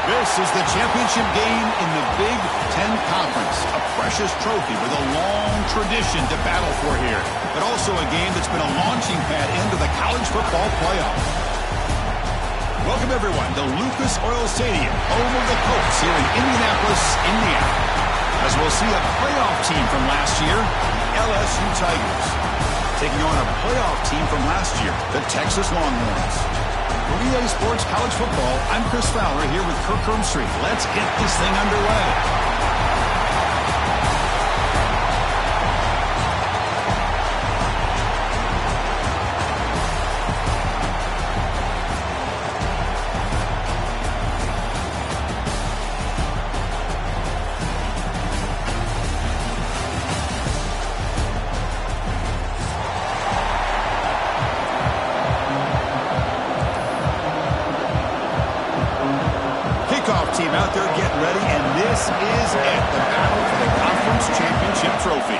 This is the championship game in the Big Ten Conference. A precious trophy with a long tradition to battle for here. But also a game that's been a launching pad into the college football playoff. Welcome, everyone, to Lucas Oil Stadium, home of the Colts here in Indianapolis, Indiana. As we'll see a playoff team from last year, the LSU Tigers, taking on a playoff team from last year, the Texas Longhorns. For EA Sports College Football, I'm Chris Fowler here with Kirk Hermstreet. Let's get this thing underway. Team out there getting ready, and this is it, the battle for the conference championship trophy.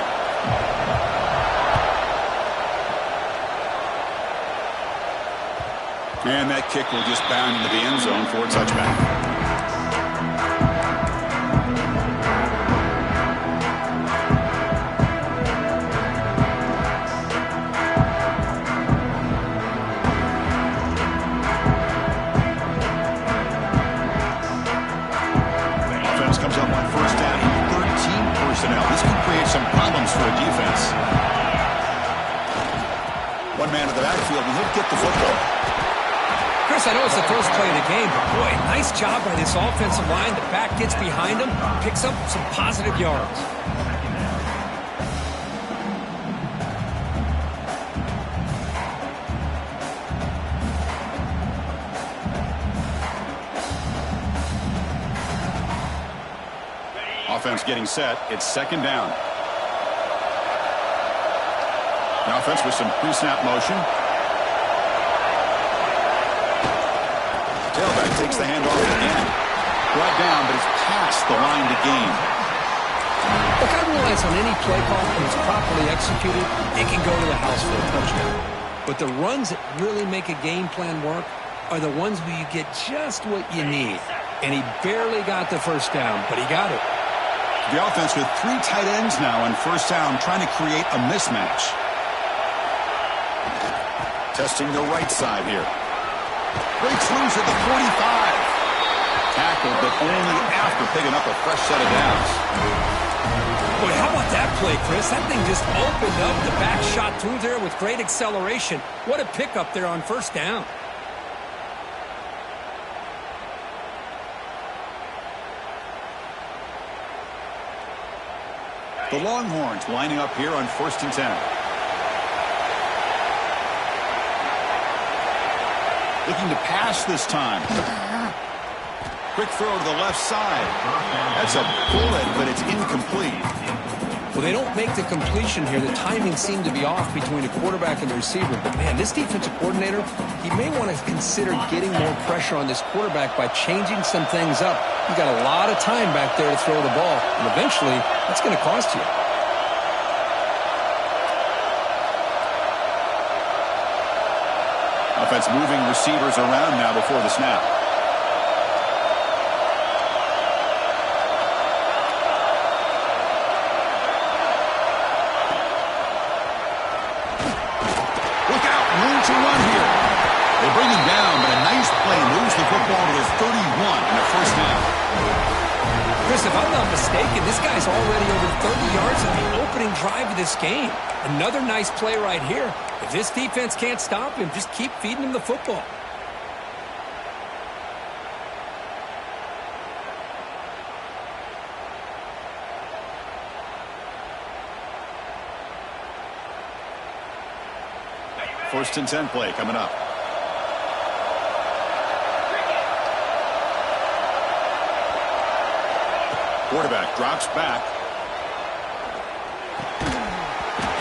And that kick will just bound into the end zone for a touchback. This can create some problems for a defense. One man in the backfield, and he'll get the football. Chris, I know it's the first play of the game, but boy, nice job by this offensive line. The back gets behind him, picks up some positive yards. Offense getting set. It's second down. The offense with some pre-snap motion. Tailback takes the handoff again. Brought down, but it's past the line to gain. Look, I realize on any play call, when it's properly executed, it can go to the house for a touchdown. But the runs that really make a game plan work are the ones where you get just what you need. And he barely got the first down, but he got it. The offense with three tight ends now on first down, trying to create a mismatch. Testing the right side here. Breaks loose at the 45. Tackled, but only after picking up a fresh set of downs. Boy, how about that play, Chris? That thing just opened up. The back shot through there with great acceleration. What a pickup there on first down. The Longhorns lining up here on 1st and 10. Looking to pass this time. Quick throw to the left side. That's a bullet, but it's incomplete. Well, they don't make the completion here. The timing seemed to be off between the quarterback and the receiver. But, man, this defensive coordinator, he may want to consider getting more pressure on this quarterback by changing some things up. You've got a lot of time back there to throw the ball, and eventually that's going to cost you. Offense moving receivers around now before the snap. Look out, room to run here. They bring him down, but a nice play moves the football to his 31 and a first down. Chris, if I'm not mistaken, this guy's already over 30 yards in the opening drive of this game. Another nice play right here. If this defense can't stop him, just keep feeding him the football. First and 10 play coming up. Quarterback drops back.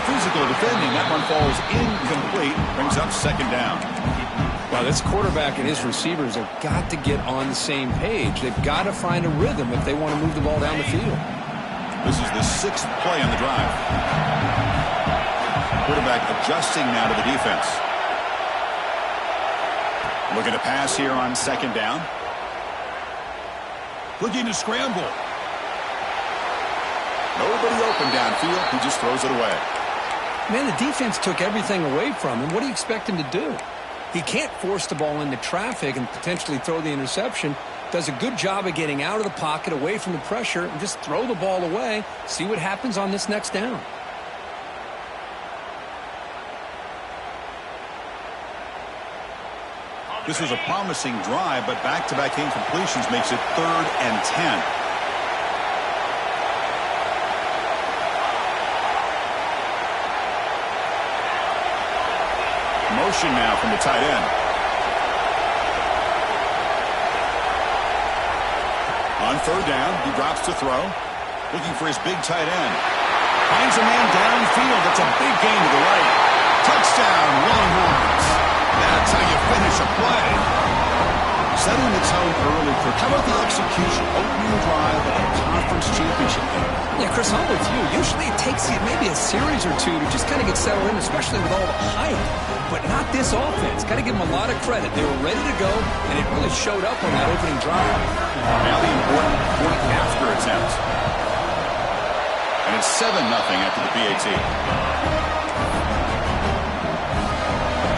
Physical defending. That one falls incomplete. Brings up second down. Well, this quarterback and his receivers have got to get on the same page. They've got to find a rhythm if they want to move the ball down the field. This is the 6th play on the drive. Quarterback adjusting now to the defense. Looking to pass here on second down. Looking to scramble. Nobody open downfield. He just throws it away. Man, the defense took everything away from him. What do you expect him to do? He can't force the ball into traffic and potentially throw the interception. Does a good job of getting out of the pocket, away from the pressure, and just throw the ball away. See what happens on this next down. This was a promising drive, but back-to-back incompletions makes it 3rd and 10. Motion now from the tight end. On 3rd down, he drops to throw. Looking for his big tight end. Finds a man downfield. That's a big gain to the right. Touchdown, Longhorns. That's how you finish a play. Setting the tone early. How about the execution? Opening drive of a conference championship game. Yeah, Chris, I'm with you. Usually it takes you maybe a series or two to just kind of get settled in, especially with all the hype. But not this offense. Got to give them a lot of credit. They were ready to go, and it really showed up on that opening drive. Now the important point after attempt. And it's 7-0 after the PAT.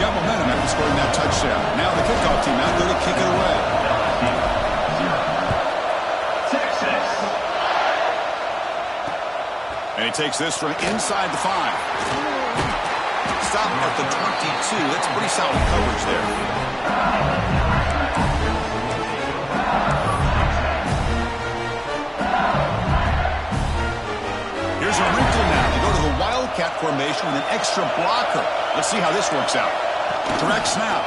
Got momentum after scoring that touchdown. Now the kickoff team out there to kick it away. Texas. And he takes this from inside the 5. Stop at the 22. That's pretty solid coverage there. Here's a wrinkle now. They go to the Wildcat formation with an extra blocker. Let's see how this works out. Direct snap.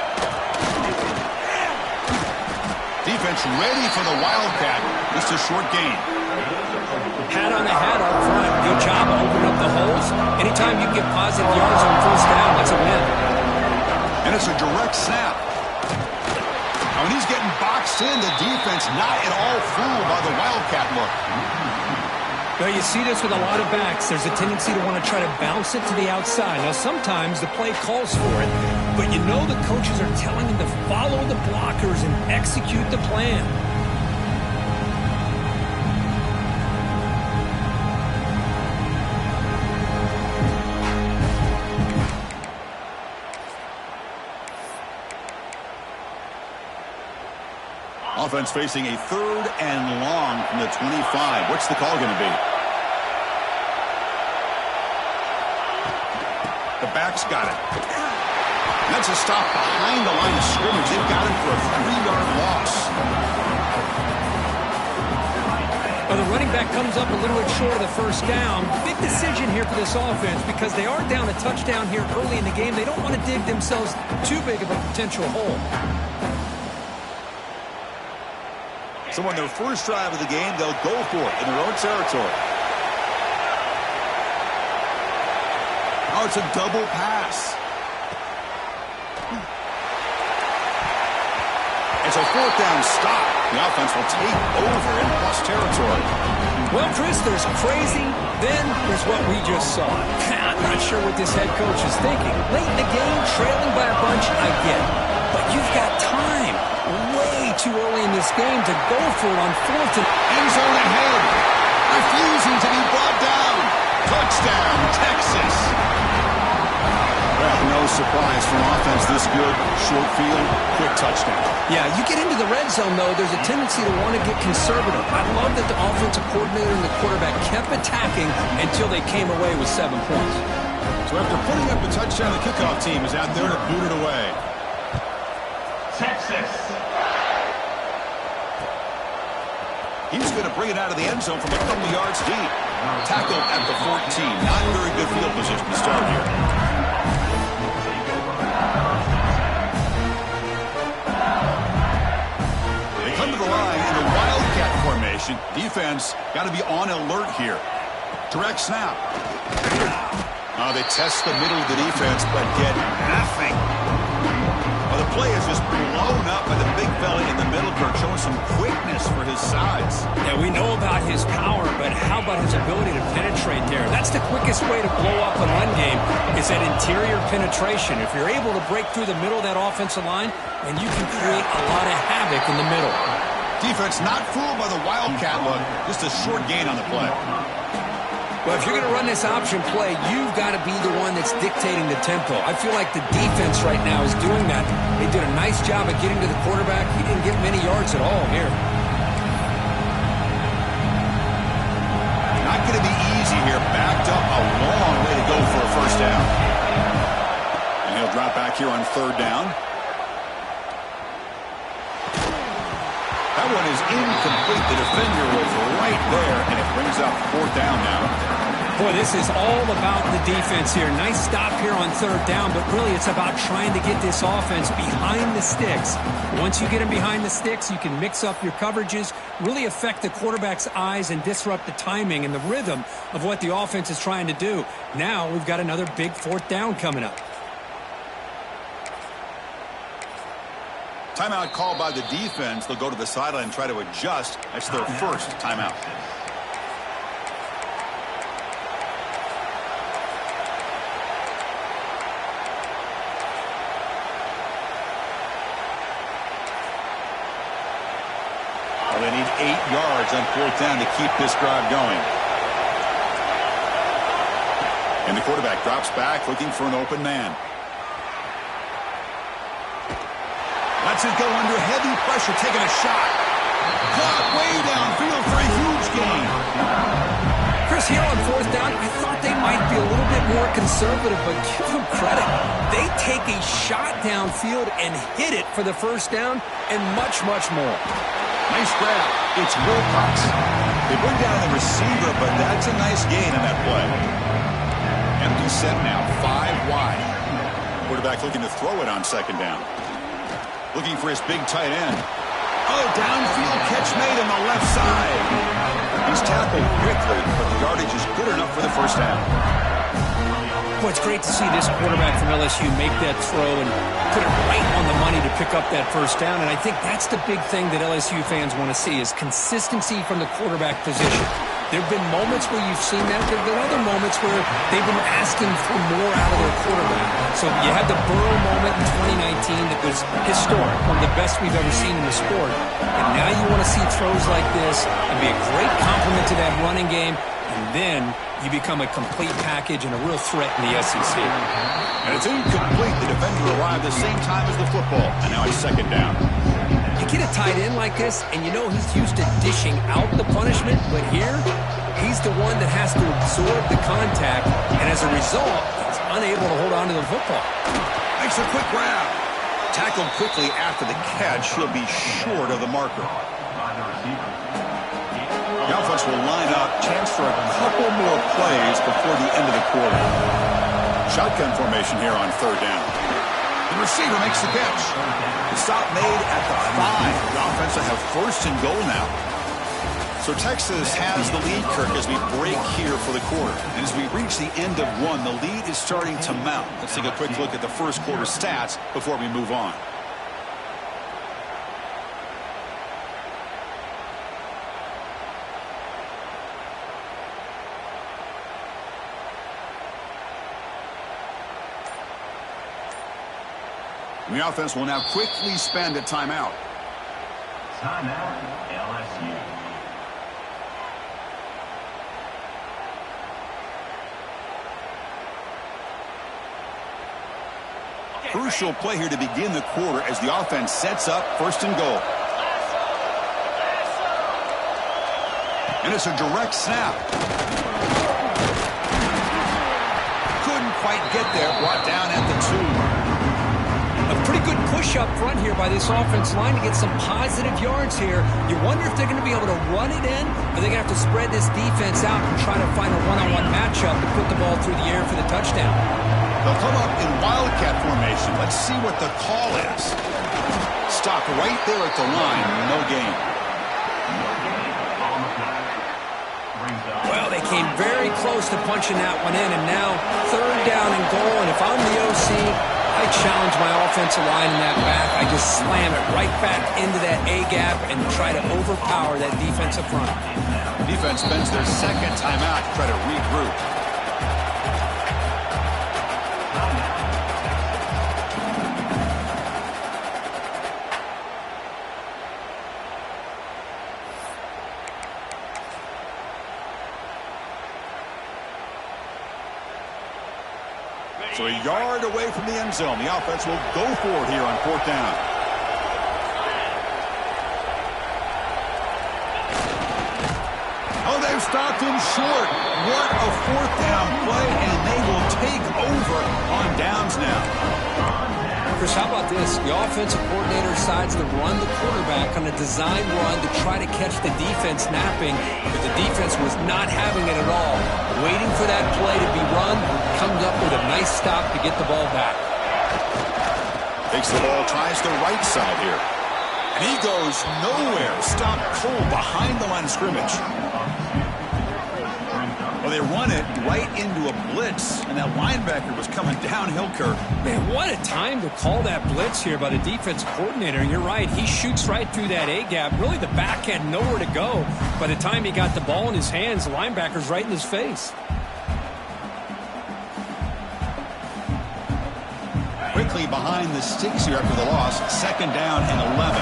Defense ready for the Wildcat. Just a short gain. Hat on the hat up front. Good job of opening up the holes. Anytime you get positive yards on 1st down, that's a win. And it's a direct snap. When he's getting boxed in, the defense not at all fooled by the Wildcat look. Well, you see this with a lot of backs. There's a tendency to want to try to bounce it to the outside. Now, sometimes the play calls for it, but you know the coaches are telling them to follow the blockers and execute the plan. Offense facing a 3rd and long from the 25. What's the call going to be? The back's got it. And that's a stop behind the line of scrimmage. They've got him for a 3-yard loss. Well, the running back comes up a little bit short of the 1st down. Big decision here for this offense because they are down a touchdown here early in the game. They don't want to dig themselves too big of a potential hole. So on their first drive of the game, they'll go for it in their own territory. Oh, it's a double pass. It's a 4th down stop. The offense will take over in plus territory. Well, Chris, there's crazy, then there's what we just saw. I'm not sure what this head coach is thinking. Late in the game, trailing by a bunch, I get it. But you've got time. Way too early in this game to go for it on 4th and end zone ahead. Refusing to be brought down. Touchdown, Texas. Well, no surprise from offense this good. Short field, quick touchdown. Yeah, you get into the red zone, though, there's a tendency to want to get conservative. I love that the offensive coordinator and the quarterback kept attacking until they came away with 7 points. So after putting up the touchdown, the kickoff team is out there to boot it away. Texas. He's going to bring it out of the end zone from a couple yards deep. Tackled at the 14. Not very good field position to start here. They come to the line in the Wildcat formation. Defense got to be on alert here. Direct snap. They test the middle of the defense, but get nothing. Well, the play is just blown up by the big fella in the middle, Kirk, showing some quickness for his size. Yeah, we know about his power, but how about his ability to penetrate there? That's the quickest way to blow up a run game, is that interior penetration. If you're able to break through the middle of that offensive line, then you can create a lot of havoc in the middle. Defense not fooled by the Wildcat look. Just a short gain on the play. Well, if you're going to run this option play, you've got to be the one that's dictating the tempo. I feel like the defense right now is doing that. They did a nice job of getting to the quarterback. He didn't get many yards at all here. Not going to be easy here. Backed up a long way to go for a first down. And he'll drop back here on third down. That one is incomplete. The defender was right there, and it brings up fourth down now. Boy, this is all about the defense here. Nice stop here on third down, but really it's about trying to get this offense behind the sticks. Once you get them behind the sticks, you can mix up your coverages, really affect the quarterback's eyes and disrupt the timing and the rhythm of what the offense is trying to do. Now we've got another big fourth down coming up. Timeout called by the defense. They'll go to the sideline and try to adjust. That's their first timeout. Well, they need 8 yards on fourth down to keep this drive going. And the quarterback drops back looking for an open man. Lets it go under heavy pressure, taking a shot. Caught way downfield for a huge gain. Chris, here on fourth down, I thought they might be a little bit more conservative, but give them credit. They take a shot downfield and hit it for the first down and much, much more. Nice grab. It's Wilcox. They bring down the receiver, but that's a nice gain in that play. Empty set now, 5 wide. Quarterback looking to throw it on second down. Looking for his big tight end. Oh, downfield catch made on the left side. He's tackled quickly, but the yardage is good enough for the first down. Boy, it's great to see this quarterback from LSU make that throw and put it right on the money to pick up that first down. And I think that's the big thing that LSU fans want to see is consistency from the quarterback position. There have been moments where you've seen that. There have been other moments where they've been asking for more out of their quarterback. So you had the Burrow moment in 2019 that was historic, one of the best we've ever seen in the sport. And now you want to see throws like this and be a great complement to that running game. And then you become a complete package and a real threat in the SEC. And it's incomplete. The defender arrived the same time as the football. And now it's second down. You get a tight end like this, and you know he's used to dishing out the punishment, but here, he's the one that has to absorb the contact, and as a result, he's unable to hold on to the football. Makes a quick grab. Tackled quickly after the catch. He'll be short of the marker. The offense will line up. Chance for a couple more plays before the end of the quarter. Shotgun formation here on third down. The receiver makes the catch. The stop made at the 5. The offense will have first and goal now. So Texas has the lead, Kirk, as we break here for the quarter. And as we reach the end of one, the lead is starting to mount. Let's take a quick look at the first quarter stats before we move on. The offense will now quickly spend a timeout. Timeout, LSU. Crucial play here to begin the quarter as the offense sets up first and goal. And it's a direct snap. Couldn't quite get there, brought down at the 2. A pretty good push up front here by this offense line to get some positive yards here. You wonder if they're going to be able to run it in, or they're going to have to spread this defense out and try to find a one-on-one matchup to put the ball through the air for the touchdown. They'll come up in Wildcat formation. Let's see what the call is. Stop right there at the line. No gain. Well, they came very close to punching that one in, and now third down and goal. And if I'm the OC, I challenge my offensive line in that back. I just slam it right back into that A-gap and try to overpower that defensive front. Defense spends their second timeout to try to regroup. So a yard away from the end zone. The offense will go for it here on 4th down. Oh, they've stopped him short. What a 4th down play, and they will take over on downs now. Chris, how about this? The offensive coordinator decides to run the quarterback on a design run to try to catch the defense napping, but the defense was not having it at all. Waiting for that play to be run, comes up with a nice stop to get the ball back. Takes the ball, tries the right side here. And he goes nowhere. Stopped cold behind the line of scrimmage. Well, they run it right into a blitz, and that linebacker was coming downhill, Kirk. Man, what a time to call that blitz here by the defense coordinator. And you're right, he shoots right through that A-gap. Really, the back had nowhere to go. By the time he got the ball in his hands, the linebacker's right in his face. Quickly behind the sticks here after the loss. 2nd down and 11.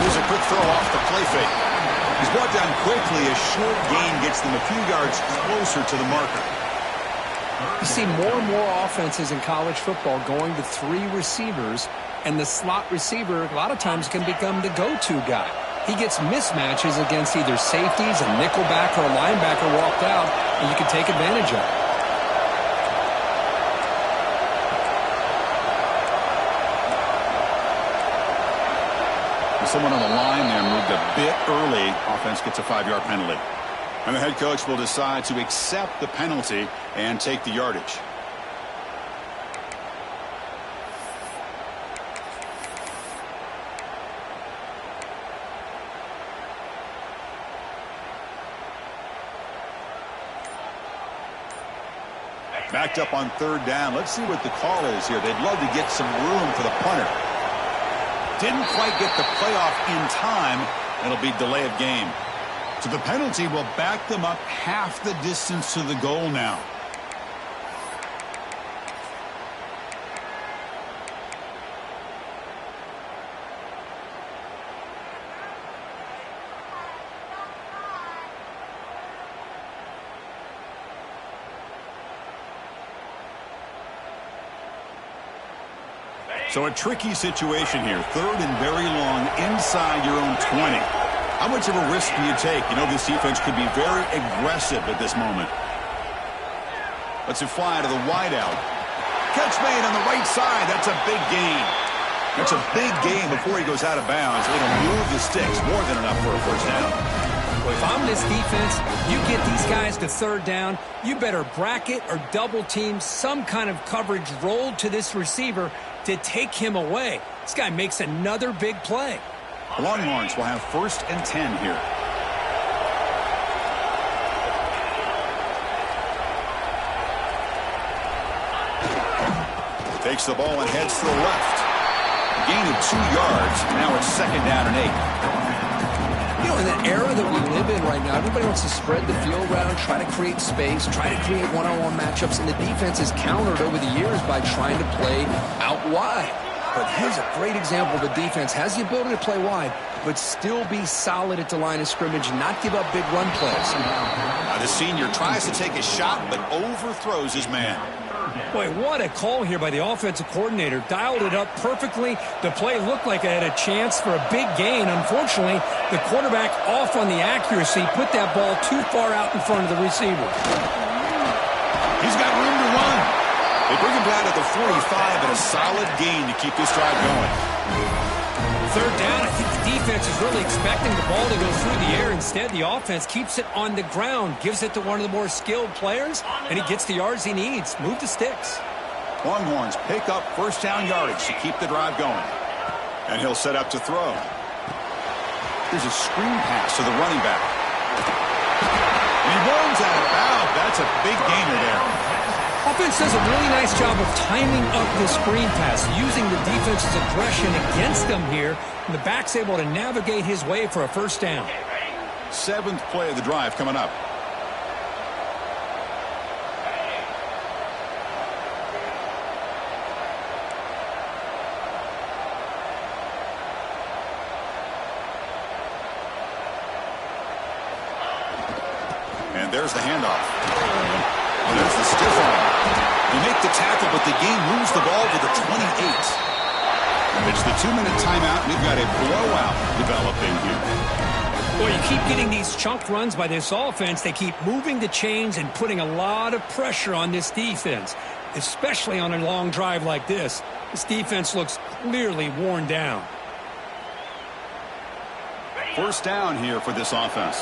Here's a quick throw off the play fake. He's brought down quickly. A short gain gets them a few yards closer to the marker. You see more and more offenses in college football going to 3 receivers, and the slot receiver a lot of times can become the go-to guy. He gets mismatches against either safeties, a nickelback, or a linebacker walked out, and you can take advantage of it. Someone on the line there moved a bit early. Offense gets a 5-yard penalty. And the head coach will decide to accept the penalty and take the yardage. Backed up on 3rd down. Let's see what the call is here. They'd love to get some room for the punter. Didn't quite get the playoff in time. It'll be delay of game. So the penalty will back them up half the distance to the goal now. So a tricky situation here. 3rd and very long inside your own 20. How much of a risk do you take? You know, this defense could be very aggressive at this moment. Let's it fly to the wideout. Catch made on the right side. That's a big gain. That's a big gain before he goes out of bounds. It'll move the sticks. More than enough for a 1st down. Well, if I'm this defense, you get these guys to 3rd down, you better bracket or double team some kind of coverage rolled to this receiver to take him away. This guy makes another big play. Longhorns will have 1st and 10 here. Takes the ball and heads to the left. Gain of 2 yards. Now it's 2nd down and 8. You know, in the era that we live in right now, everybody wants to spread the field around, try to create space, try to create one-on-one matchups, and the defense has countered over the years by trying to play out wide. But here's a great example. The defense has the ability to play wide, but still be solid at the line of scrimmage, not give up big run plays. Now the senior tries to take a shot, but overthrows his man. Boy, what a call here by the offensive coordinator. Dialed it up perfectly. The play looked like it had a chance for a big gain. Unfortunately, the quarterback off on the accuracy, put that ball too far out in front of the receiver. He's got room to run. They bring him down to the 45 and a solid gain to keep this drive going. 3rd down, I think the defense is really expecting the ball to go through the air. Instead, the offense keeps it on the ground, gives it to one of the more skilled players, and he gets the yards he needs. Move the sticks. Longhorns pick up 1st down yardage to keep the drive going. And he'll set up to throw. There's a screen pass to the running back. And he runs out of bounds. That's a big gainer there. Offense does a really nice job of timing up the screen pass, using the defense's aggression against them here, and the back's able to navigate his way for a 1st down. 7th play of the drive coming up. there's the handoff. And there's the stiff arm. They make the tackle, but the game moves the ball to the 28. It's the 2-minute timeout. We've got a blowout developing here. Well, you keep getting these chunk runs by this offense. They keep moving the chains and putting a lot of pressure on this defense, especially on a long drive like this. This defense looks clearly worn down. First down here for this offense.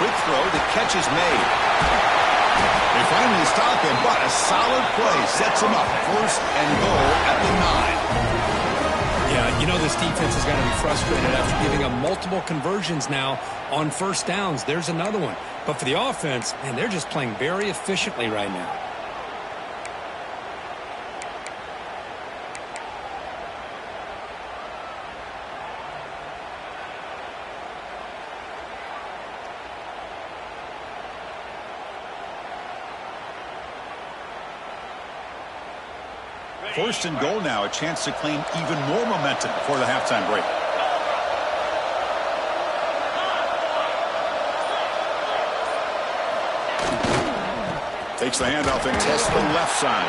Quick throw. The catch is made. They finally stop him, but a solid play sets him up. First and goal at the 9. Yeah, you know this defense has got to be frustrated after giving up multiple conversions now on first downs. There's another one. But for the offense, man, they're just playing very efficiently right now. First and goal now, a chance to claim even more momentum before the halftime break. Takes the handoff and tests the left side.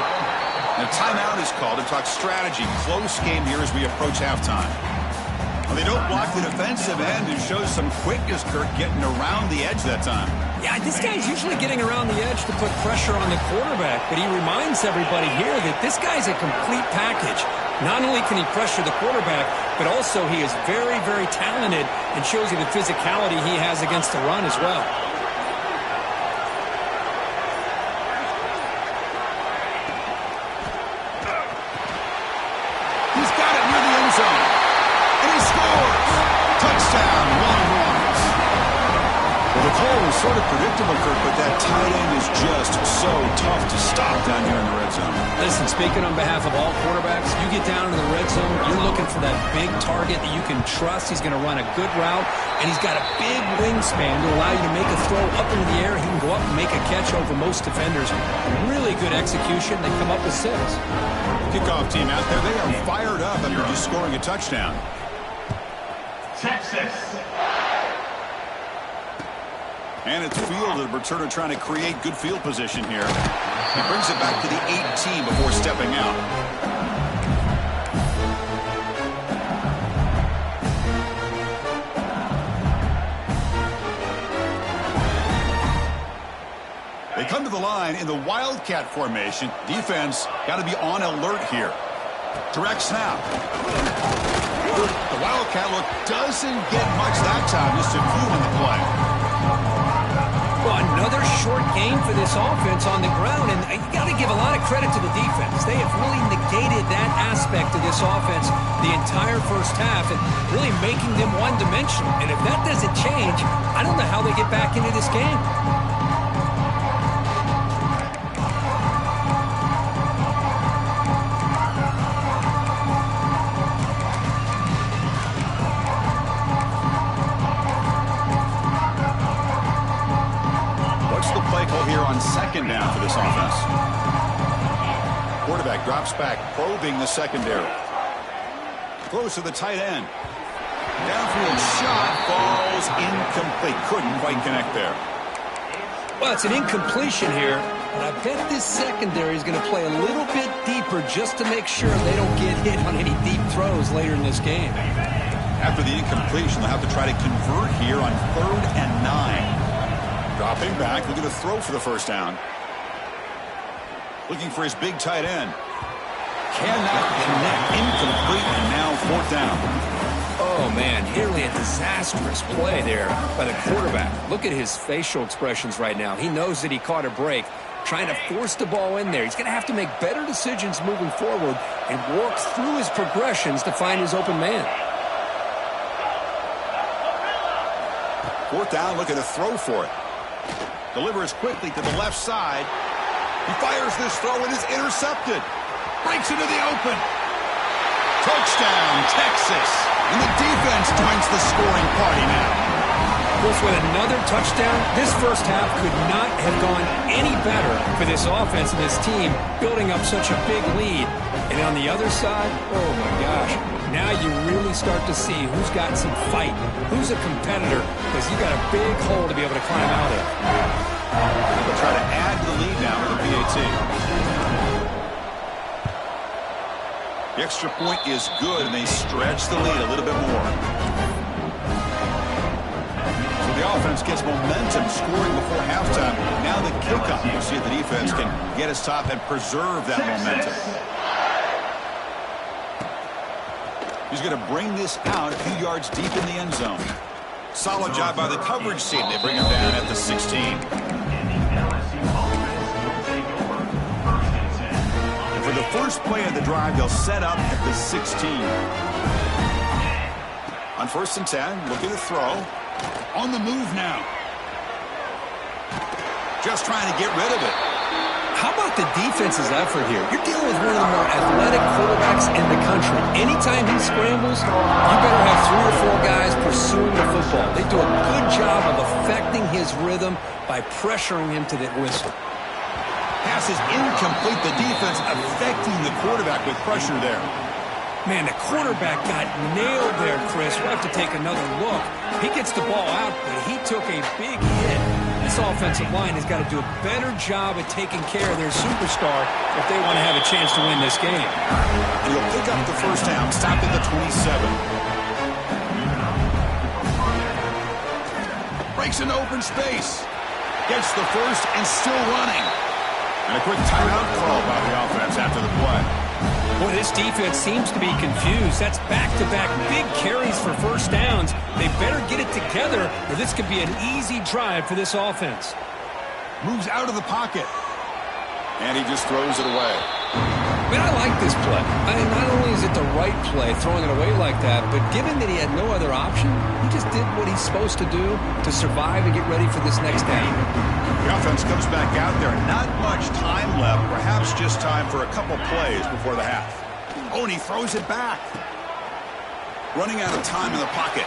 And a timeout is called to talk strategy. Close game here as we approach halftime. Well, they don't block the defensive end and shows some quickness, Kirk, getting around the edge that time. Yeah, this guy's usually getting around the edge to put pressure on the quarterback, but he reminds everybody here that this guy's a complete package. Not only can he pressure the quarterback, but also he is very, very talented and shows you the physicality he has against the run as well. He's got it near the end zone. And he scores! Touchdown, Longhorns. Well, the call was sort of predictable, Kirk, but that tight end is just so tough to stop down here in the red zone. Listen, speaking on behalf of all quarterbacks, you get down in the red zone, you're looking for that big target that you can trust. He's going to run a good route, and he's got a big wingspan to allow you to make a throw up into the air. He can go up and make a catch over most defenders. Really good execution. They come up with 6. Kickoff team out there. They are fired up after just scoring a touchdown. Texas. And it's field. The returner trying to create good field position here. He brings it back to the 18 before stepping out. They come to the line in the Wildcat formation. Defense got to be on alert here. Direct snap. The Wildcat look doesn't get much that time. Just a few in the play. Well, another short game for this offense on the ground, and you got to give a lot of credit to the defense. They have really negated that aspect of this offense the entire first half and really making them one-dimensional. And if that doesn't change, I don't know how they get back into this game. Here on second down for this offense. Quarterback drops back, probing the secondary. Throws to the tight end. Downfield shot falls incomplete. Couldn't quite connect there. Well, it's an incompletion here, but I bet this secondary is going to play a little bit deeper just to make sure they don't get hit on any deep throws later in this game. After the incompletion, they'll have to try to convert here on 3rd and 9. Dropping back, looking to throw for the first down. Looking for his big tight end. Cannot connect, incomplete, and now 4th down. Oh, man, nearly a disastrous play there by the quarterback. Look at his facial expressions right now. He knows that he caught a break, trying to force the ball in there. He's going to have to make better decisions moving forward and work through his progressions to find his open man. 4th down, looking to throw for it. Delivers quickly to the left side. He fires this throw and is intercepted. Breaks into the open. Touchdown, Texas. And the defense joins the scoring party now. With another touchdown, this first half could not have gone any better for this offense and this team, building up such a big lead. And on the other side, oh my gosh, now you really start to see who's got some fight, who's a competitor, because you got a big hole to be able to climb out of. They'll try to add to the lead now with the PAT. The extra point is good, and they stretch the lead a little bit more. The offense gets momentum scoring before halftime. Now the kickoff. We'll see if the defense can get his top and preserve that momentum. He's going to bring this out a few yards deep in the end zone. Solid job by the coverage team. They bring him down at the 16. And for the first play of the drive, they'll set up at the 16. On 1st and 10, looking to throw. On the move now. Just trying to get rid of it. How about the defense's effort here? You're dealing with one of the more athletic quarterbacks in the country. Anytime he scrambles, you better have 3 or 4 guys pursuing the football. They do a good job of affecting his rhythm by pressuring him to the whistle. Pass is incomplete. The defense affecting the quarterback with pressure there. Man, the quarterback got nailed there, Chris. We'll have to take another look. He gets the ball out, but he took a big hit. This offensive line has got to do a better job at taking care of their superstar if they want to have a chance to win this game. And he'll pick up the first down, stop at the 27. Breaks into open space. Gets the first and still running. And a quick timeout call by the offense after the play. Boy, this defense seems to be confused. That's back-to-back big carries for first downs. They better get it together, or this could be an easy drive for this offense. Moves out of the pocket. And he just throws it away. Man, I like this play. I mean, not only is it the right play, throwing it away like that, but given that he had no other option, he just did what he's supposed to do to survive and get ready for this next down. The offense comes back out there. Not much time left. Perhaps just time for a couple plays before the half. Oh, and he throws it back. Running out of time in the pocket.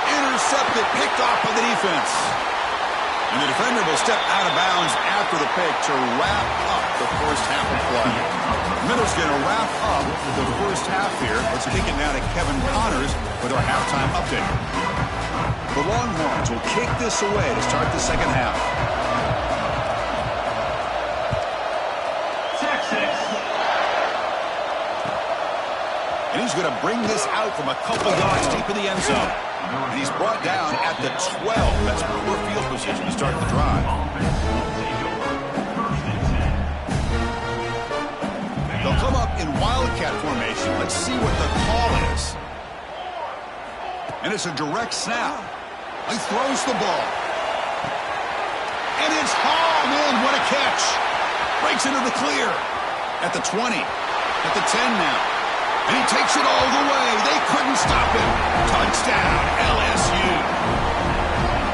Intercepted, picked off by the defense. And the defender will step out of bounds after the pick to wrap up the first half of play. Middle's going to wrap up the first half here. Let's kick it now to Kevin Connors with our halftime update. The Longhorns will kick this away to start the second half. And he's going to bring this out from a couple yards deep in the end zone. And he's brought down at the 12. That's poor field position to start the drive. They'll come up in Wildcat formation. Let's see what the call is. And it's a direct snap. He throws the ball. And it's hauled in. What a catch. Breaks into the clear. At the 20. At the 10 now. And he takes it all the way. They couldn't stop him. Touchdown, LSU.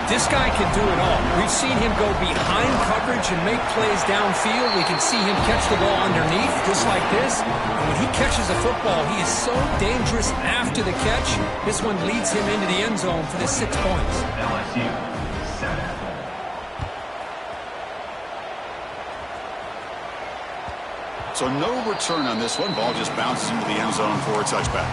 This guy can do it all. We've seen him go behind coverage and make plays downfield. We can see him catch the ball underneath, just like this. And when he catches a football, he is so dangerous after the catch. This one leads him into the end zone for the 6 points. LSU 7. So no return on this one. Ball just bounces into the end zone for a touchback.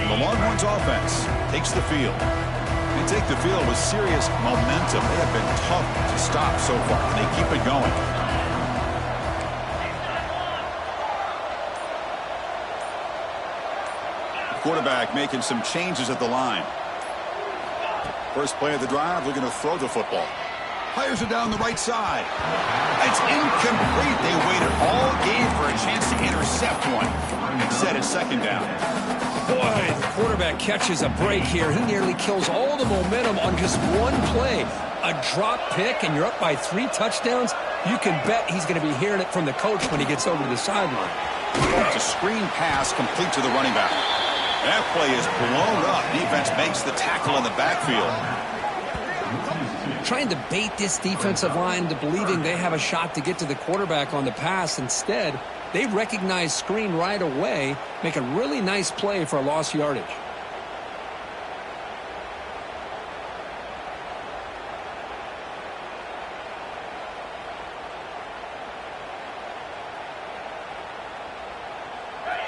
The Longhorns offense takes the field. They take the field with serious momentum. They have been tough to stop so far. They keep it going. Quarterback making some changes at the line. First play of the drive, looking to throw the football. Fires it down the right side. It's incomplete. They waited all game for a chance to intercept one. Instead, it's second down. Boy, the quarterback catches a break here. He nearly kills all the momentum on just one play. A drop pick, and you're up by 3 touchdowns. You can bet he's going to be hearing it from the coach when he gets over to the sideline. It's a screen pass complete to the running back. That play is blown up. Defense makes the tackle in the backfield. trying to bait this defensive line to believing they have a shot to get to the quarterback on the pass. Instead, they recognize screen right away, make a really nice play for a lost yardage.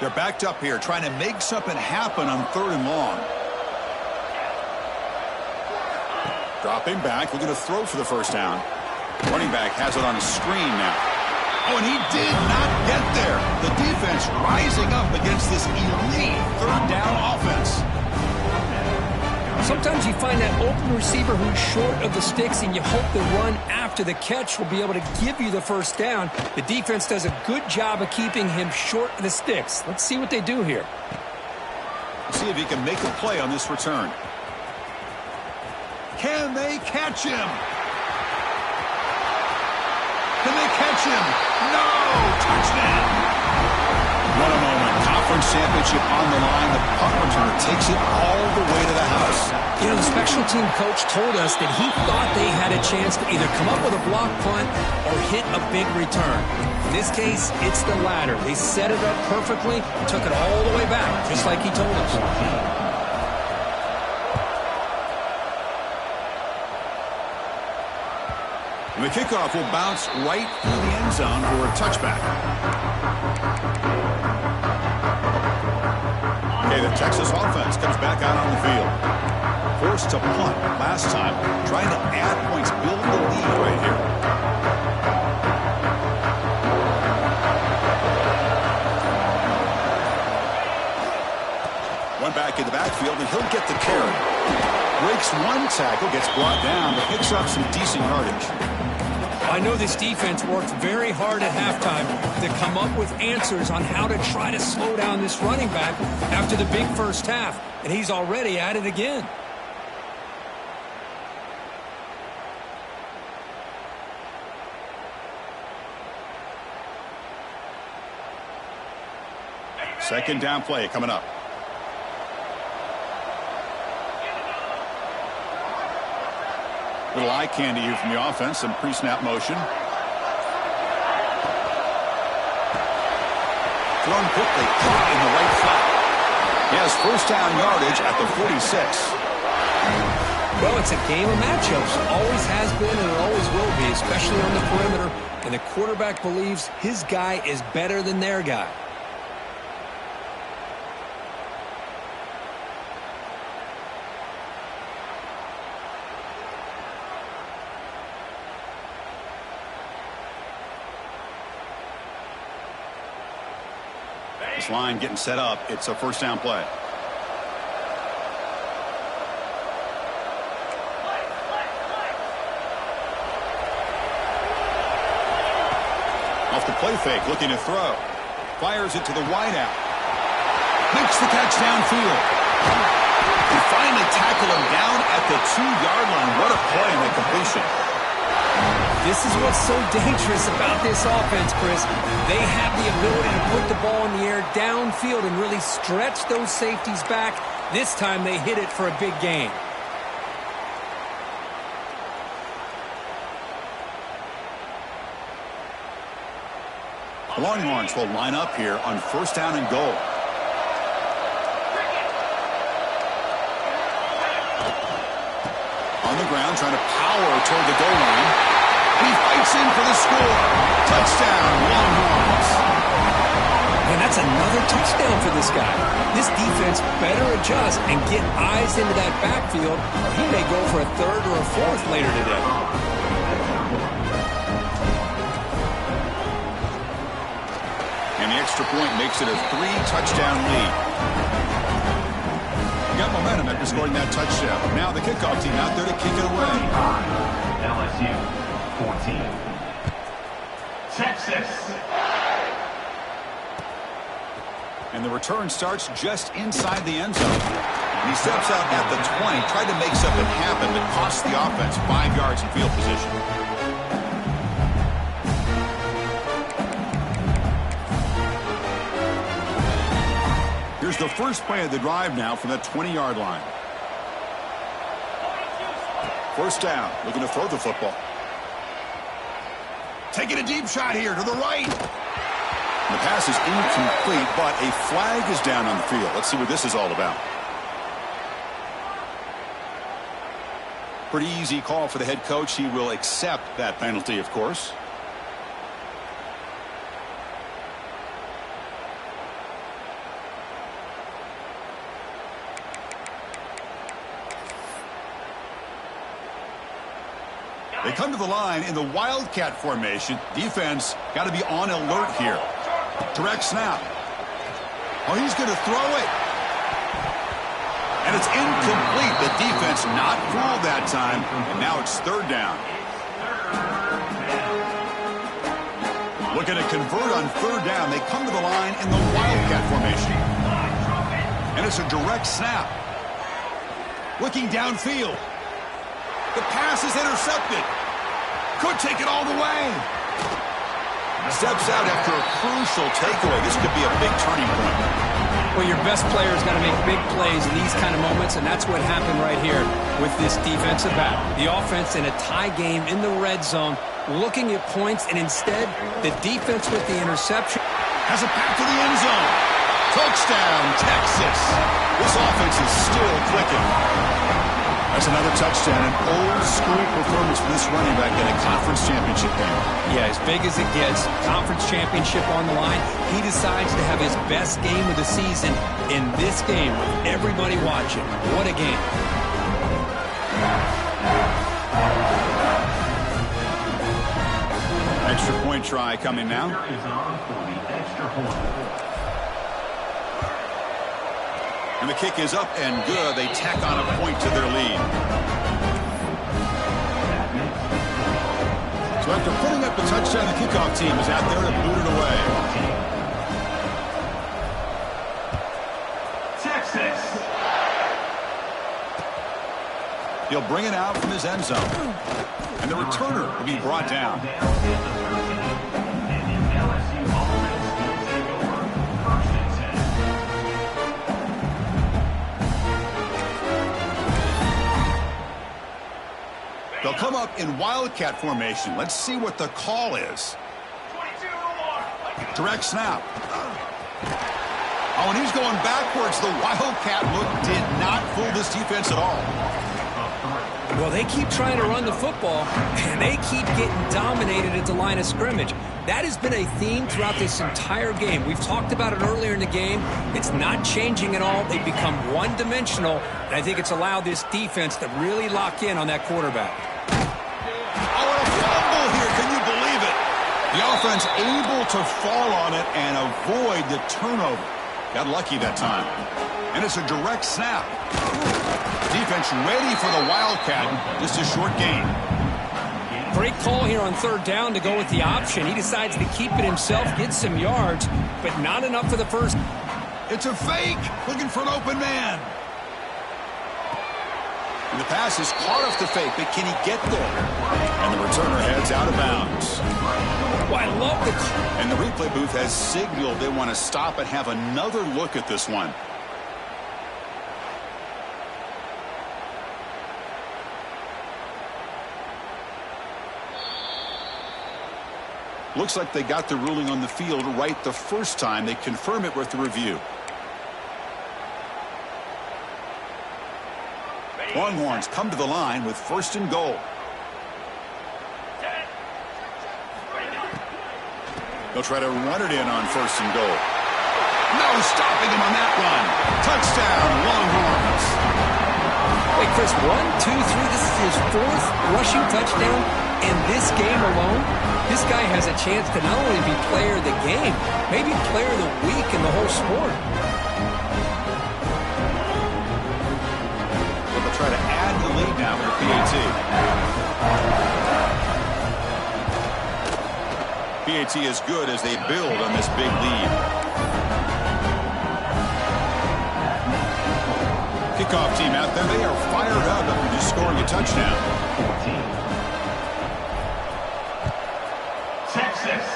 They're backed up here, trying to make something happen on 3rd and long. Dropping back, looking to throw for the first down. Running back has it on a screen now. Oh, and he did not get there. The defense rising up against this elite 3rd down offense. Sometimes you find that open receiver who's short of the sticks, and you hope the run after the catch will be able to give you the first down. The defense does a good job of keeping him short of the sticks. Let's see what they do here. See if he can make a play on this return. Can they catch him? Can they catch him? No! Touchdown! What a moment. Conference championship on the line. The punt returner takes it all the way to the house. You know, the special team coach told us that he thought they had a chance to either come up with a block punt or hit a big return. In this case, it's the latter. They set it up perfectly, took it all the way back, just like he told us. And the kickoff will bounce right through the end zone for a touchback. Okay, the Texas offense comes back out on the field. Forced to punt last time, trying to add points, build the lead right here. One back in the backfield, and he'll get the carry. Breaks one tackle, gets brought down, but picks up some decent yardage. I know this defense worked very hard at halftime to come up with answers on how to try to slow down this running back after the big first half, and he's already at it again. Second down play coming up. Little eye candy here from the offense, some pre-snap motion. Thrown quickly, caught in the right flat. He has first down yardage at the 46. Well, it's a game of matchups. Always has been and it always will be, especially on the perimeter. And the quarterback believes his guy is better than their guy. This line getting set up. It's a first down play. Off the play fake, looking to throw. Fires it to the wideout. Makes the catch downfield. They finally tackle him down at the 2-yard line. What a play in the completion. This is what's so dangerous about this offense, Chris. They have the ability to put the ball in the air downfield and really stretch those safeties back. This time they hit it for a big gain. The Longhorns will line up here on first down and goal. On the ground, trying to power toward the goal line. He fights in for the score. Touchdown, Longhorns. And that's another touchdown for this guy. This defense better adjust and get eyes into that backfield, or he may go for a third or a fourth later today. And the extra point makes it a 3-touchdown lead. You got momentum after scoring that touchdown. Now the kickoff team out there to kick it away. LSU 14. Texas. And the return starts just inside the end zone. And he steps out at the 20, tried to make something happen, but cost the offense 5 yards in field position. Here's the first play of the drive now from the 20-yard line. First down, looking to throw the football. Taking a deep shot here to the right. The pass is incomplete, but a flag is down on the field. Let's see what this is all about. Pretty easy call for the head coach. He will accept that penalty, of course. They come to the line in the Wildcat formation. Defense got to be on alert here. Direct snap. Oh, he's going to throw it. And it's incomplete. The defense not fooled that time. And now it's third down. Looking to convert on third down. They come to the line in the Wildcat formation. And it's a direct snap. Looking downfield. The pass is intercepted. Could take it all the way. Steps out after a crucial takeaway. This could be a big turning point. Well, your best player's got to make big plays in these kind of moments, and that's what happened right here with this defensive battle. The offense in a tie game in the red zone, looking at points, and instead, the defense with the interception. Has a pass to the end zone. Touchdown, Texas. This offense is still clicking. That's another touchdown, an old-school performance for this running back in a conference championship game. Yeah, as big as it gets, conference championship on the line. He decides to have his best game of the season in this game with everybody watching. What a game. Extra point try coming now. And the kick is up and good. They tack on a point to their lead. So after putting up the touchdown, the kickoff team is out there to boot it away. Texas. He'll bring it out from his end zone. And the returner will be brought down. They'll come up in Wildcat formation. Let's see what the call is. Direct snap. Oh, and he's going backwards. The Wildcat look did not fool this defense at all. Well, they keep trying to run the football, and they keep getting dominated at the line of scrimmage. That has been a theme throughout this entire game. We've talked about it earlier in the game. It's not changing at all. They've become one-dimensional, and I think it's allowed this defense to really lock in on that quarterback. The offense able to fall on it and avoid the turnover. Got lucky that time. And it's a direct snap. Defense ready for the Wildcat. Just a short gain. Great call here on third down to go with the option. He decides to keep it himself, get some yards, but not enough for the first. It's a fake. Looking for an open man. And the pass is caught off the fake, but can he get there? And the returner heads out of bounds. Oh, I love the call. And the replay booth has signaled they want to stop and have another look at this one. Looks like they got the ruling on the field right the first time. They confirm it with the review. Longhorns come to the line with first and goal. They'll try to run it in on first and goal. No stopping him on that one. Touchdown, Longhorns. Hey, Chris, 1, 2, 3. This is his fourth rushing touchdown in this game alone. This guy has a chance to not only be player of the game, maybe player of the week in the whole sport. They'll try to add the lead now with a PAT. PAT is good as they build on this big lead. Kickoff team out there, they are fired up after just scoring a touchdown. 14. Texas.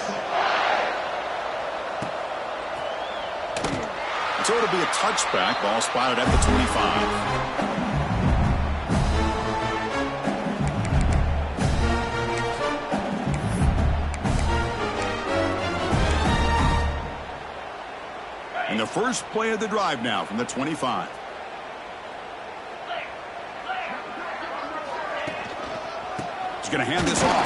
So it'll be a touchback. Ball spotted at the 25. And the first play of the drive now from the 25. He's going to hand this off.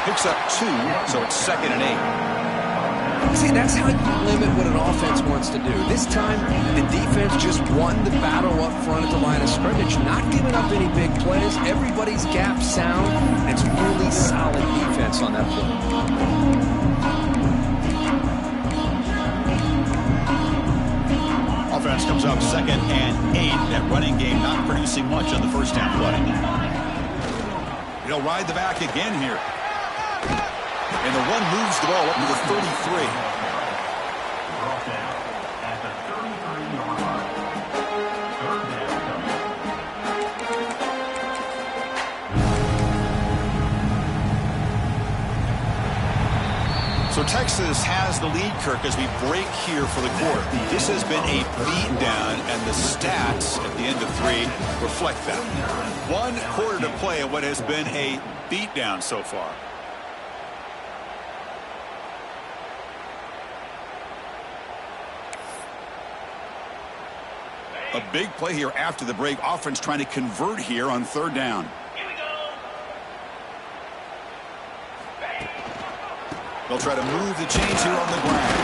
Picks up 2, so it's 2nd and 8. See, that's how you limit what an offense wants to do. This time, the defense just won the battle up front at the line of scrimmage, not giving up any big plays. Everybody's gap sound. It's really solid defense on that play. Offense comes up 2nd and 8. That running game not producing much on the first down play. He'll ride the back again here. And the one moves the ball up to the 33. Brought down at the 33-yard line. 3rd down coming. So Texas has the lead, Kirk, as we break here for the quarter. This has been a beatdown, and the stats at the end of 3 reflect that. 1 quarter to play in what has been a beatdown so far. A big play here after the break. Offense trying to convert here on 3rd down. They'll try to move the chains here on the ground.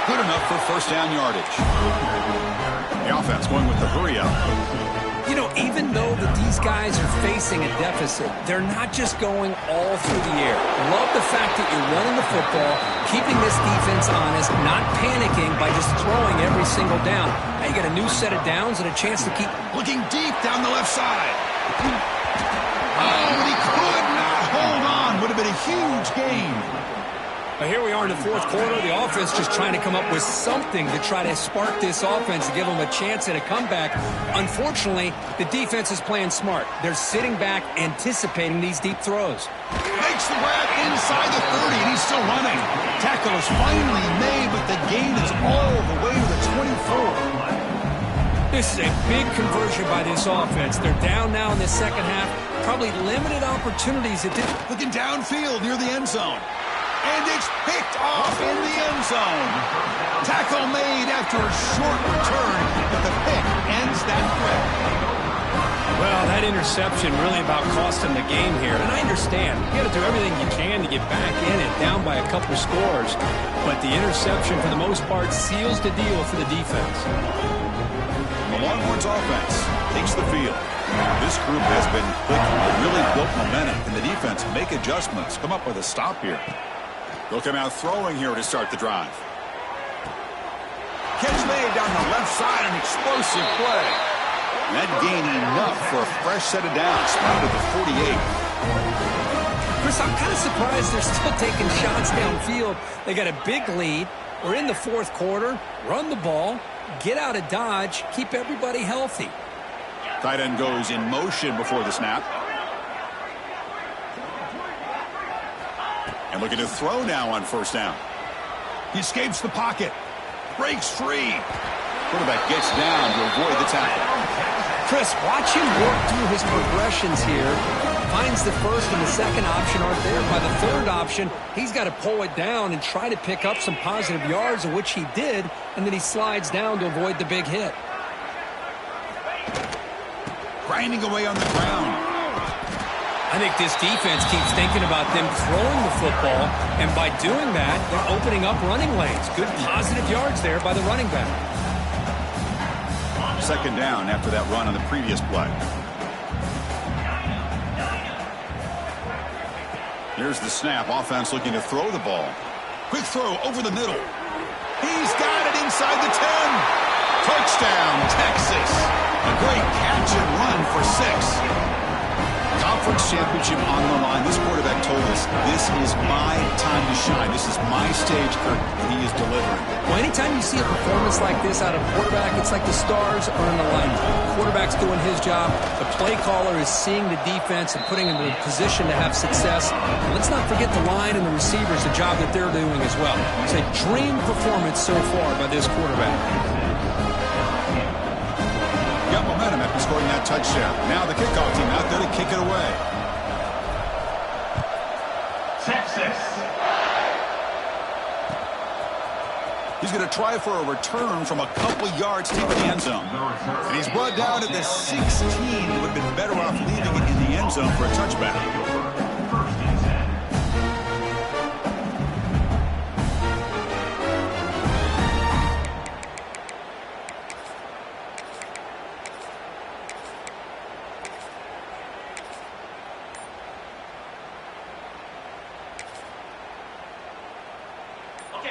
Good enough for first down yardage. The offense going with the hurry up. You know, even though that these guys are facing a deficit, they're not just going all through the air. Love the fact that you're running the football, keeping this defense honest, not panicking by just throwing every single down. Now you got a new set of downs and a chance to keep Looking deep down the left side. Oh, but he could not hold on. Would have been a huge gain. But here we are in the 4th quarter. The offense just trying to come up with something to try to spark this offense to give them a chance at a comeback. Unfortunately, the defense is playing smart. They're sitting back, anticipating these deep throws. Makes the grab inside the 30, and he's still running. Tackle is finally made, but the gain is all the way to the 24. This is a big conversion by this offense. They're down now in the second half. Probably limited opportunities. Looking downfield near the end zone. And it's picked off in the end zone. Tackle made after a short return, but the pick ends that threat. Well, that interception really about cost them the game here. And I understand. You got to do everything you can to get back in it, down by a couple scores. But the interception, for the most part, seals the deal for the defense. The Longhorns offense takes the field. This group has been clicking. They really built momentum. And the defense make adjustments, come up with a stop here. They'll come out throwing here to start the drive. Catch made down the left side, an explosive play. And that gained enough for a fresh set of downs, spotted at the 48. Chris, I'm kind of surprised they're still taking shots downfield. They got a big lead. We're in the 4th quarter. Run the ball, get out of Dodge, keep everybody healthy. Tight end goes in motion before the snap. And looking to throw now on first down. He escapes the pocket. Breaks free. Quarterback gets down to avoid the tackle. Chris, watch him work through his progressions here. Finds the first and the second option aren't there. By the 3rd option, he's got to pull it down and try to pick up some positive yards, of which he did, and then he slides down to avoid the big hit. Grinding away on the ground. I think this defense keeps thinking about them throwing the football, and by doing that, they're opening up running lanes. Good positive yards there by the running back. 2nd down after that run on the previous play. Here's the snap. Offense looking to throw the ball. Quick throw over the middle. He's got it inside the 10. Touchdown, Texas. A great catch and run for 6. Conference championship on the line. This quarterback told us, this is my time to shine. This is my stage, Kirk, and he is delivering. Well, anytime you see a performance like this out of a quarterback, it's like the stars are in alignment. The quarterback's doing his job. The play caller is seeing the defense and putting him in a position to have success. And let's not forget the line and the receivers, the job that they're doing as well. It's a dream performance so far by this quarterback. Got momentum after scoring that touchdown. Now the kickoff team out there to kick it away. Texas. He's going to try for a return from a couple yards deep in the end zone. And he's brought down at the 16. He would have been better off leaving it in the end zone for a touchback.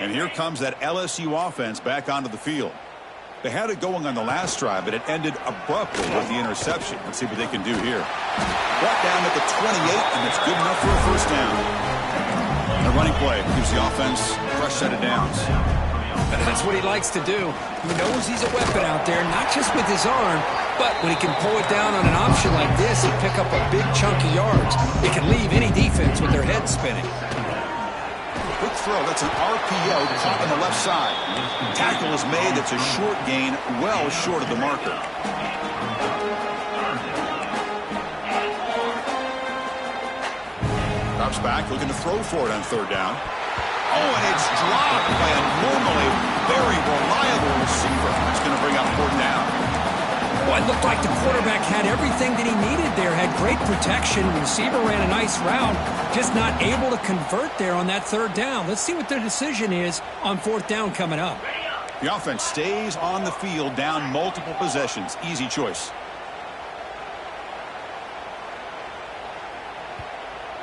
And here comes that LSU offense back onto the field. They had it going on the last drive, but it ended abruptly with the interception. Let's see what they can do here. Brought down at the 28, and it's good enough for a first down. And a running play gives the offense a fresh set of downs. And that's what he likes to do. He knows he's a weapon out there, not just with his arm, but when he can pull it down on an option like this and pick up a big chunk of yards, it can leave any defense with their head spinning. Quick throw, that's an RPO caught on the left side. Tackle is made, that's a short gain, well short of the marker. Drops back, looking to throw for it on third down. Oh, and it's dropped by a normally very reliable receiver. That's going to bring up fourth down. Well, it looked like the quarterback had everything that he needed there, had great protection. The receiver ran a nice route, just not able to convert there on that third down. Let's see what their decision is on fourth down coming up. The offense stays on the field, down multiple possessions. Easy choice.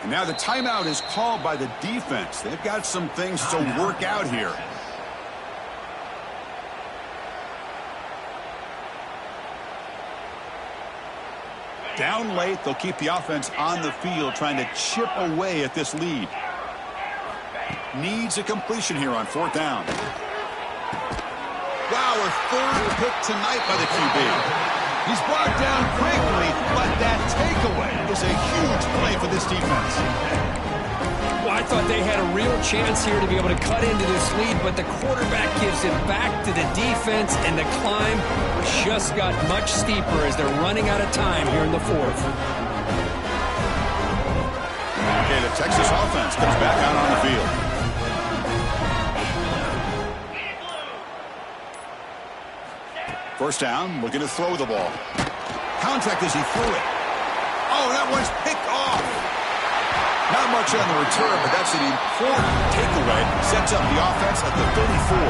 And now the timeout is called by the defense. They've got some things to work out here. Down late, they'll keep the offense on the field trying to chip away at this lead. Needs a completion here on fourth down. Wow, a third pick tonight by the QB. He's brought down quickly, but that takeaway is a huge play for this defense. Well, I thought they had a real chance here to be able to cut into this lead, but the quarterback gives it back to the defense, and the climb just got much steeper as they're running out of time here in the fourth. Okay, the Texas offense comes back out on the field. First down, looking to throw the ball. Contact as he threw it. Oh, that one's picked off. Not much on the return, but that's an important takeaway. Sets up the offense at the 34.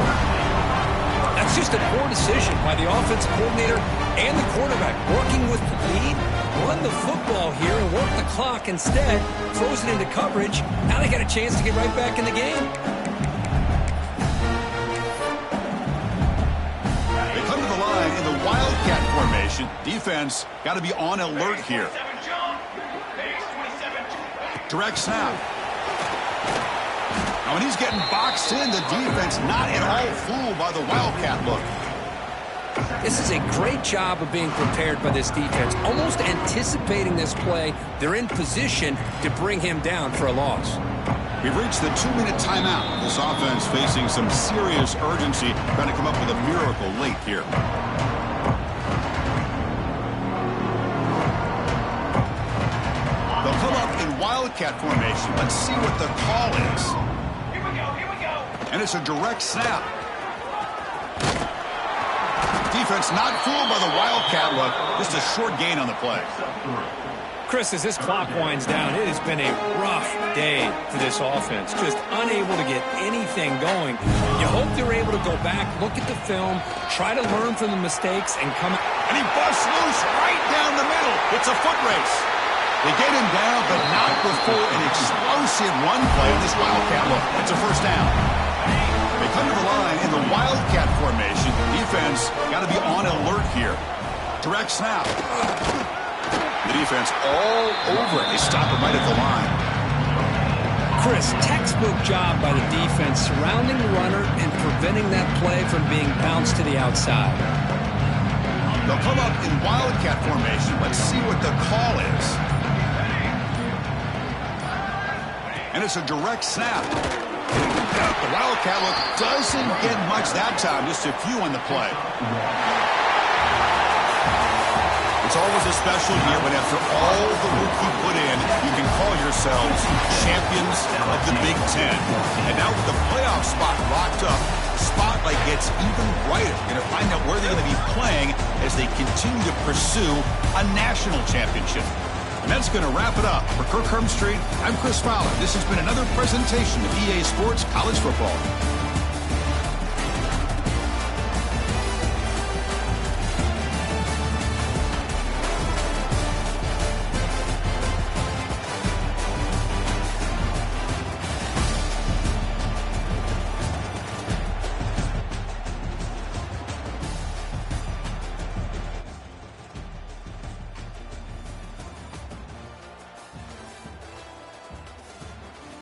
That's just a poor decision by the offensive coordinator and the quarterback. Working with the lead, run the football here and work the clock instead. Throws it into coverage. Now they got a chance to get right back in the game. They come to the line in the Wildcat formation. Defense got to be on alert here. Direct snap. Now when he's getting boxed in, the defense not at all fooled by the Wildcat look. This is a great job of being prepared by this defense. Almost anticipating this play, they're in position to bring him down for a loss. We've reached the 2-minute timeout. This offense facing some serious urgency, trying to come up with a miracle late here. They'll come up in Wildcat formation. Let's see what the call is. Here we go. And it's a direct snap. Defense not fooled by the Wildcat look. Just a short gain on the play. Chris, as this clock winds down, it has been a rough day for this offense. Just unable to get anything going. You hope they're able to go back, look at the film, try to learn from the mistakes, and come out. And he busts loose right down the middle. It's a foot race. They get him down, but not before an explosive run play on this Wildcat look. It's a first down. They come to the line in the Wildcat formation. Defense got to be on alert here. Direct snap. The defense all over it. They stop him right at the line. Chris, textbook job by the defense surrounding the runner and preventing that play from being bounced to the outside. They'll come up in Wildcat formation. Let's see what the call is. And it's a direct snap. The Wildcat look doesn't get much that time. Just a few on the play. It's always a a special year, but after all the work you put in, you can call yourselves champions of the Big Ten. And now with the playoff spot locked up, spotlight gets even brighter. You're going to find out where they're going to be playing as they continue to pursue a national championship. And that's going to wrap it up. For Kirk Street, I'm Chris Fowler. This has been another presentation of EA Sports College Football.